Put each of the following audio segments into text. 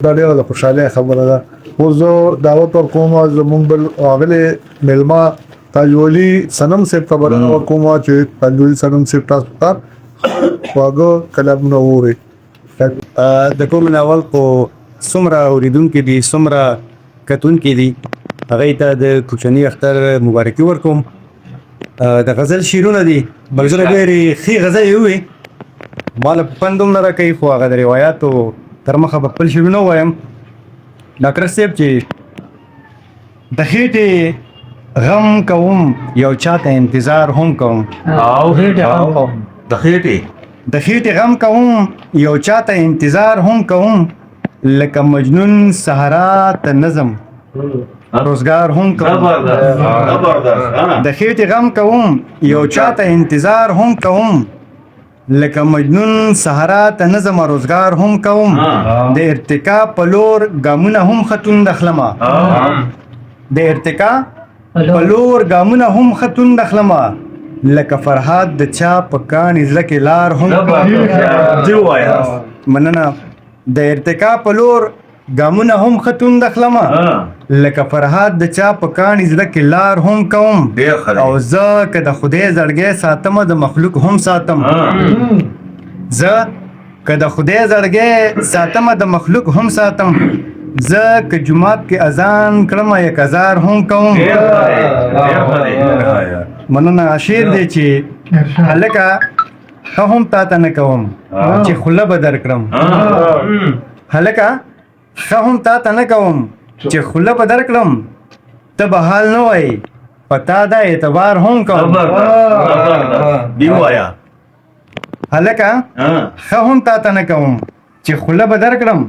دا ډېره د خوشحالۍ خبره ده. اوس زه دعوت ورکوم زموږ بل ښاغلی میلمه تاجولي صنم صاحب ته بلنه ورکوم چې تاجولي صنم صاحب تاسو ته خواږه کلامونه وورئ. د کوم ناول خو څومره اورېدونکي دي څومره کتونکي دي هغوی ته د کوچني اختر مبارکي ورکوم. د غزل شعرونه دي ملګرو ډېرې ښې غزلې ووې ما له پند هم نه راکوي خو هغه د روایاتو تر مخه به خپل شعرونه ووایم. ډاکټر صاحب چې د خېټې غم کوم یو چاته انتظار هم کوم د خېټې غم کوم یو چاته انتظار هم کوم لکه مجنون صحرا ته نظم روزګار هم کوم. د خېټې غم کوم یو چاته انتظار هم کوم لکه مجنون صحرا ته نظم روزګار هم کوم. د ارتقا په لور ګامونه هم خطون دخلمه د ارتقا په لور ګامونه هم خطون دخلمه لکه فرهاد د چا په کاڼي زړه کې لار هم مننه. د ارتقا په لور ګامونه هم خطون دخلمه لکه فرهاد د چا په کاڼي زړه کې لار هم کوم. او زه که د خدای زړګی ساتم د مخلوق هم ساتم زه که د خدای زړګی ساتم د مخلوق هم ساتم زه که جمعات کې اذان کړم 1000 هم کوم. مننه. شعر دی چې هلکه ښه هم تا ته نه کوم چې خوله به درکړم هلکه ښه هم تا ته نه کوم چې خوله به درکړم ته به حال نه وایې په تا دا اعتبار هم کوم. هلکه ښه هم تا ته نه کوم چې خوله به درکړم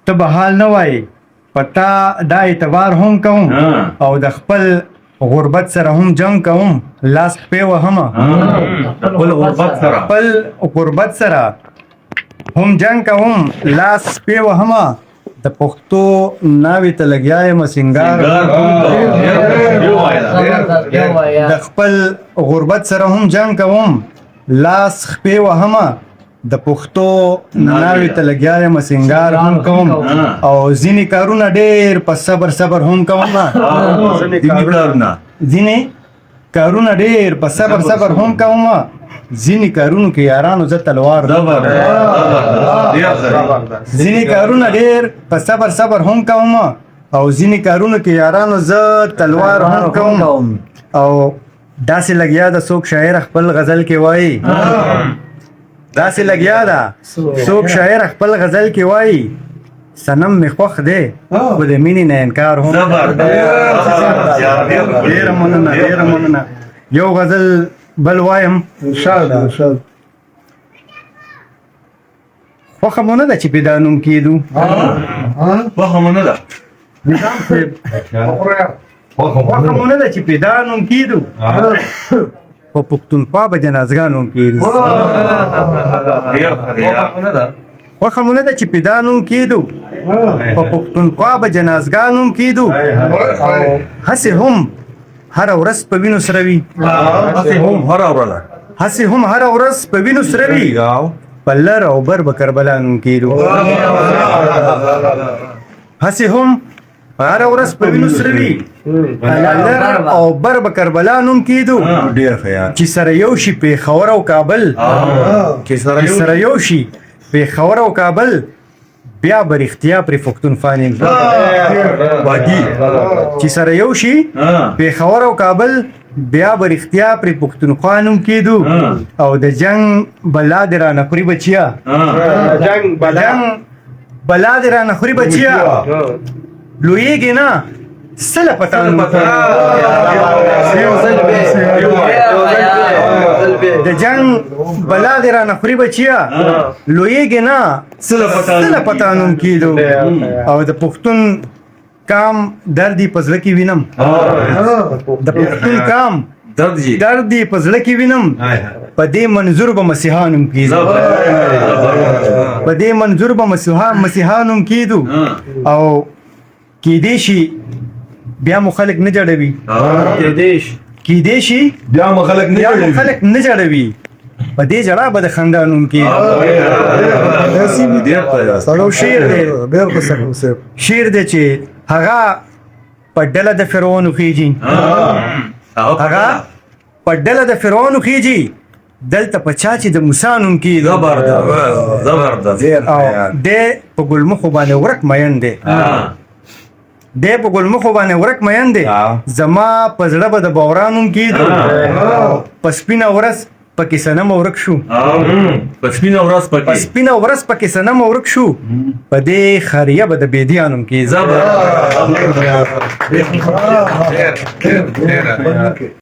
ته به حال نه وایې په تا دا اعتبار هم کوم. او د خپل غربت سره هم جنگ کوم لاس پې وهمه خپل غربت سره هم جنگ کوم لاس پې وهمه د پښتو ناوې ته لګیا یم سینګار د خپل غربت سره هم جنگ کوم لاس پې وهمه د پښتو ناوې ته لګیا یم سینګار هم کوم. او ځینې کارونه ډېر په صبر هم کوم ځینې کارونه ډېر په صبر هم کوم ځینې کارونو کې یارانو زه تلوار ځینې کارونه ډېر په صبر هم کوم او ځینې کارونو کې یارانو زه تلوار هم کوم. او داسې لګیا د څوک شاعر خپل غزل کې وایي داسې لګیا ده څوک شاعر خپل غزل کې وایي صنم مې خوښ دی خو د مینې نه انکار هم. ډېره مننه. یو غزل بل وایم انشاءالله. خوښه مو نه ده چې پیدا نوم کېدو خوښه مو نه ده خوښه مو نه ده چې پیدا نوم کېدو په پښتونخوا به جنازګاه نوم کېدو خوښه مو نه ده چې پیدا نوم کېدو په پښتونخوا به جنازګاه نوم کېدو هسې هم هره ورځ په وینو سره وي هسې هم هره ورځ په وینو سره وي په لر او بر به کربلا نوم کېدو هسې هم هره ورځ په وینو سره وي لر او بر به کربلا نوم کېدو چې سره یو شي پېښور او کابل چې سره یو شي پېښور او کابل بیا به رښتیا پرې پښتونخوا نیم چې سره یو شي پېښور او کابل بیا به رښتیا پرې پښتونخوا نوم کېدو. او د جنګ بلا دې رانه خوري بچیا جنګ بلا دې رانه خوري بچیا لویږي نه څه له پتا د جنګ بلا دې رانه خوري بچیا لویږي نه څه له پتا نوم کېدو. او د پښتون کام دردي په زړه کې وینم د پښتون کام دردي په زړه کې وینم په دې منظور به مسیحا نوم کېدو په دې منظور به مسیحا نوم کېدو. او کېدې شي بیا مو خلک نه جوړوي کېدې شي بیا مو خلک نه جوړوي په دې جړه به د خندانون کې ډیر پیدا سلام شیر دی. ډیر په سلام صاحب شیر دی چې هغه په ډله د فرعون خيږي هغه په ډله د فرعون خيږي دلته په چا چې د موسی نوم کې زبردست او د په ګلمخو باندې ورک مین دی د په ګلمخو باندې ورک مین دی زما په زړه به د بورانوم کې په سپینه ورځ پکې سنم ورک شو پسپینه ورځ په پکې سپینه ورځ پکې سنم ورک شو په دې خریه به د بيدیانوم کې زبردست